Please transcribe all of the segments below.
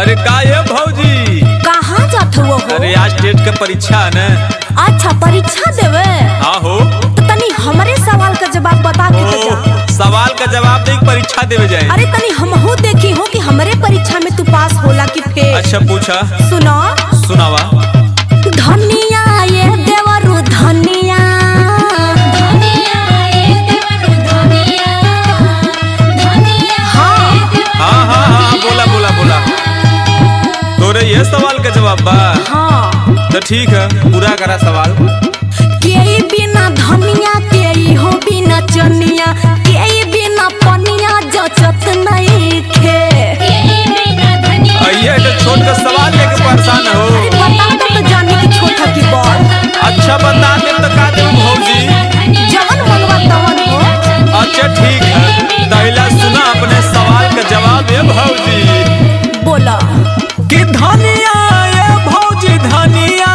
अरे का ये भौजी कहाँ जात हो? अरे आज टेट के परीक्षा है ना। अच्छा परीक्षा देवे? हाँ हो। तो तनी हमारे सवाल का जवाब बता के तो जा। सवाल का जवाब दे परीक्षा देवे जाए। अरे तनी हमहू देखी हो कि हमारे परीक्षा में तू पास होला कि फेल। अच्छा पूछा। सुनो सुनावा। धनिया ये देवरु धनिया, हाँ बोला बोला बोला। तोरे ये सवाल का जवाब बा? हाँ तो ठीक है पूरा करा सवाल। के बिना धनिया के हो बिना चनिया, के बिना पनिया जचत नहीं खे। ये तो छोट का सवाल लेके परेशान हो। बता दो तो जाने की छोटा की बात। अच्छा बता दे तो का दे भौजी। जवन मंगवा तवन हो। अच्छा ठीक है तैला सुना अपने सवाल का जवाब है भौजी। बोला कि धनिया ये भौजी धनिया,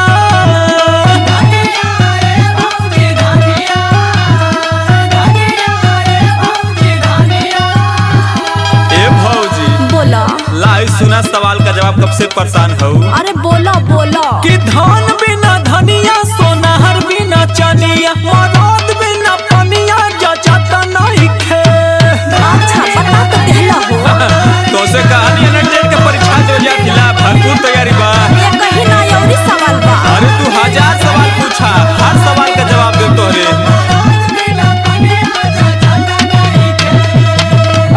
ए भौजी बोला। लाई सुना सवाल का जवाब कब से परेशान हो। अरे बोला बोला। कि धान बिना धनिया सोनाहर बिना चनिया, मरद बिना पनिया जचता नहीं खे। अच्छा बता तो देहला हो। तो से कहानी है टेट के परीक्षा दे जा खिला भरपूर तैयारी बा। ये कहीं ना और सवाल बा। अरे तू 1000 सवाल पूछा हर सवाल का जवाब दे तोरे।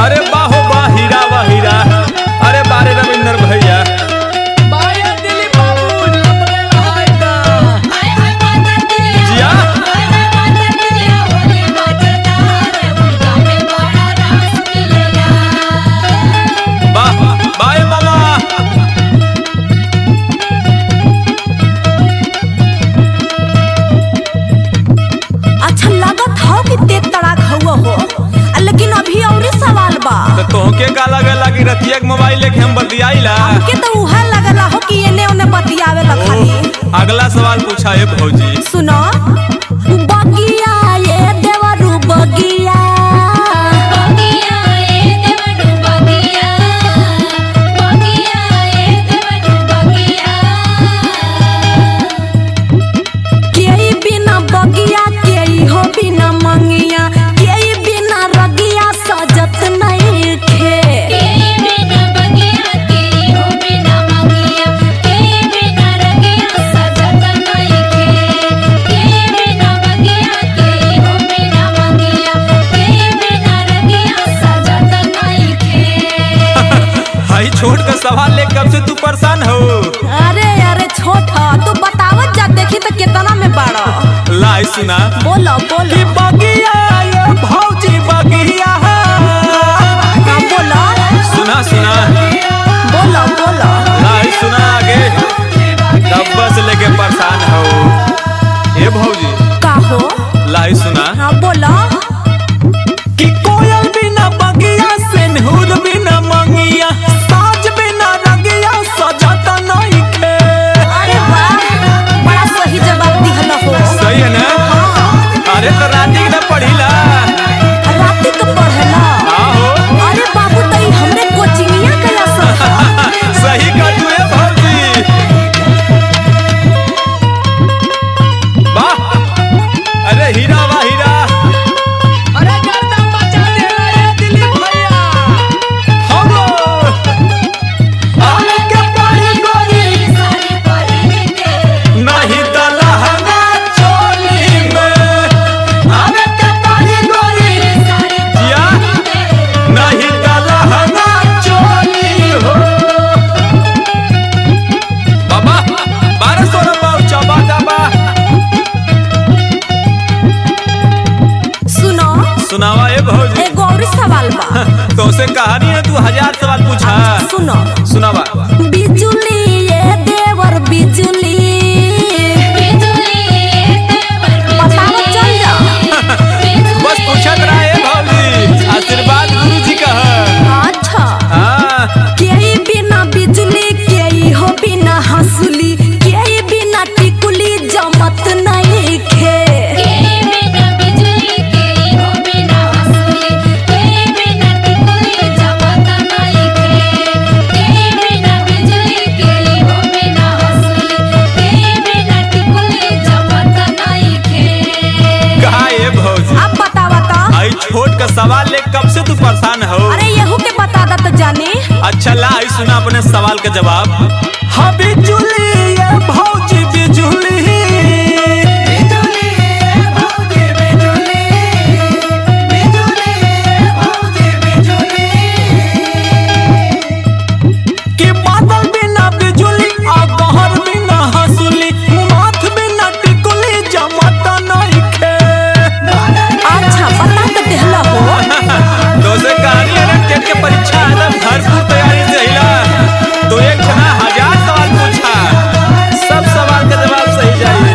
अरे बाहो बा हीरा वा हीरा। अरे बारे रविंदर भैया जिया वाह बाय मामा। अच्छा लगत हो कि तेज तड़ाक हुआ हो, लेकिन अभी और सवाल बा। तो तोहके का लगला कि रतिया के मोबाइल लेके हम बतियाइला? हमके तो उहा लगला हो कि एने ओने बतियावे ला खाली। अगला सवाल पूछा है भौजी। सुनो बगिया ये देवरु बगिया, के बिना बगिया के हो बिना मंगिया, के बिना रगिया सजत नहीं खे। हाई छोट का सवाल ले कब से तू परेशान हो। अरे अरे छोटा तू बतावत जा देखी तो कितना में बड़ा। लाई सुना। बोलो कि बोलो। बगिया ये भौजी बगिया। हाँ बोलो सुना सुना। बोलो बोलो। लाई सुना आगे तब बस लेके परेशान हो। ये भौजी का हो? लाई सुना। हाँ बोलो। कि कोयल बिना बगिया सिंदूर बिना मंगिया, साज बिना रगिया सजाता नहीं खे। अरे वाह बड़ा सही जवाब दिहल हो। सही है ना? अरे तो राती के ना पढ़िला। राती को पढ़ला। आहो अरे बाबू तई हमरे कोचिंगिया कया सब। सही कर तू है भौजी। वाह अरे हीरा वाह हीरा। अरे गर्दन बचा दे रे दिलीप भैया। हमो आने के पानी गोरी नहीं दलहंगा चोली में। आने के पानी गोरी जिया नहीं दलहंगा चोली हो। बाबा 1200 रुपया चबा जाबा। सुनो सुनावा ए भौजी। एगो और सवाल बा। तो से कहानी है तू 1000 सवाल पूछा। सुनो सुनावा। बिजुली ये देवर बिजुली, बताओ चल जा। बस पूछत रहा है भौजी आशीर्वाद गुरु जी का है। अच्छा हाँ के बिना बिजुली के हो बिना हंसुली, के बिना टिकुली जमत नहीं खे। बिना अच्छा ला आई सुना अपने सवाल का जवाब। हाँ बिजुली ये भौजी बिजुली, कि बादल बिना बिजुली आ कहर बिना हंसुली, माथ बिना टिकुली जमाता नहीं खे। अच्छा बता तो देहला हो। दोसे कहानी टेट के परीक्षा एकदम भरपूर तैयारी से हिला तो एक जना 1000 सवाल पूछा, सब सवाल का जवाब सही जाइए।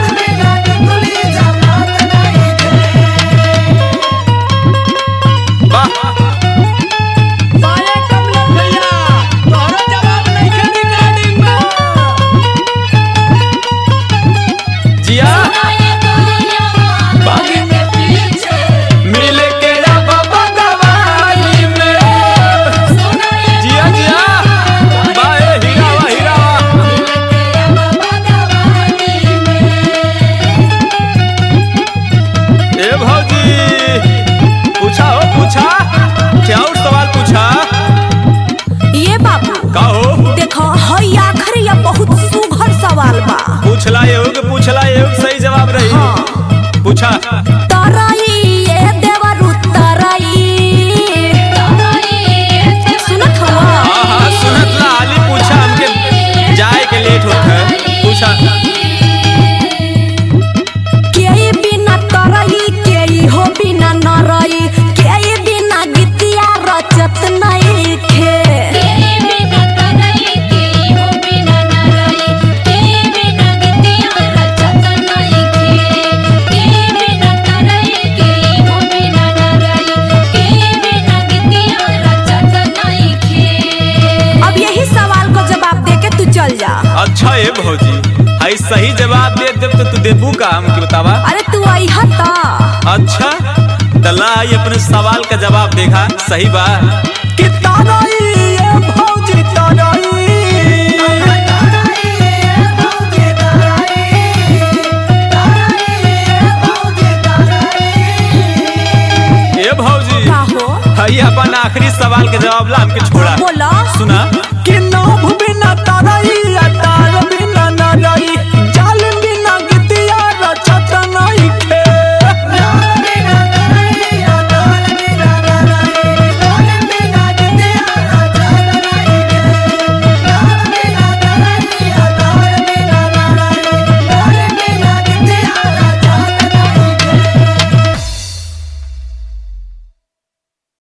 बाए कमलेश भैया तोहरो जवाब नहीं के रिकॉर्डिंग में। जिया बागी मिले के रबा बगवानी में, जिया जिया बाए हीरावा हीरावा। ए भौजी पूछा हो पूछा, क्या और सवाल पूछा? ये बाबू का हो देखो हई आखिरी या बहुत सुघर सवाल बा। पूछला एगो सही जवाब रही। हाँ। पूछा तरई ये देवरु तरई, सुनत हो? हाँ हाँ सुनत ला हाली पूछा, हमके जाए के लेट होत है। पूछा के बिना तरई के हो बिना नरई, के बिना गीतिया रचत नहीं खे। अब यही सवाल को जवाब दे के तू चल जा। अच्छा ए भौजी आई सही जवाब दे देब तो तू देबू का हमके बतावा। अरे तू आई हता। अच्छा तला आई अपने सवाल का जवाब देखा सही बा। कि ताराई ये भौजी ताराई, ए भौजी का हो? हई अपन आखिरी सवाल के जवाब ला हमके छोड़ा। बोला सुना कि नाभ बिना